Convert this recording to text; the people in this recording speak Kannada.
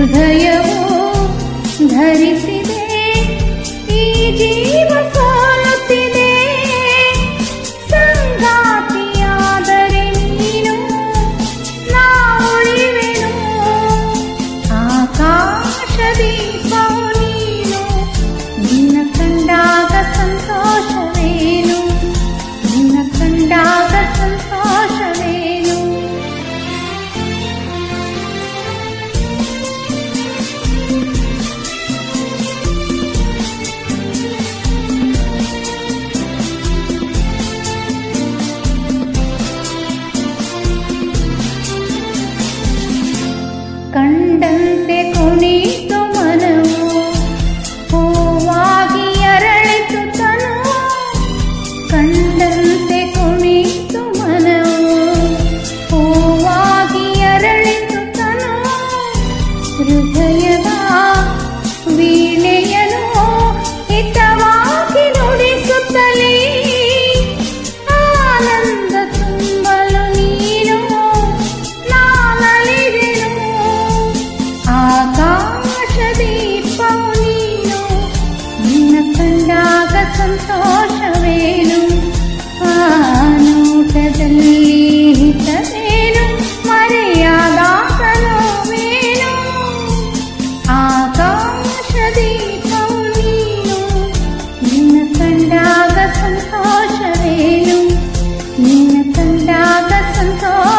ಹೃದಯವು ಧರಿಸಿದೆ ಈ ಜೀವ ಸೋಲುತ್ತಿದೆ ಸಂಗಾತಿಯಾದರೆ ನೀನು ನಾ ಉಳಿವೆನು ಆಕಾಶ ದೀಪವು ನೀನು ನಿನ್ನ ಕಂಡಾಗ ಸಂತೋಷವೇನು ನಿನ್ನ ಕಂಡಾಗ ಸಂತೋಷವೇನು ಕಂಡಂತೆ ಕುಣಿತು ಮನವು ಹೂವಾಗಿ ಅರಳಿತು ತನು ಕಂಡಂತೆ ಕುಣಿತು ಮನವು ಹೂವಾಗಿ ಅರಳಿತು ತನು ಹೃದಯದ ವೀಣೆಯನು ಹಿತವಾಗಿ ನುಡಿಸುತ್ತಲೇ ಆನಂದ ತುಂಬಲು ನೀನು ನಾನಲಿದೆನು ಆಕಾಶ ದೀಪವು ನೀನು ನಿನ್ನ ಕಂಡಾಗ ಸಂತೋಷವೇನು ಆ ನೋಟದಲ್ಲಿ ಹಿತವೇನು ಮರೆಯಾದಾಗ ನೋವೇನು ಆಕಾಶ ದೀಪವು ನೀನು ನಿನ್ನ ಕಂಡಾಗ ಸಂತೋಷವೇನು ನಿನ್ನ ಕಂಡಾಗ ಸಂತೋಷ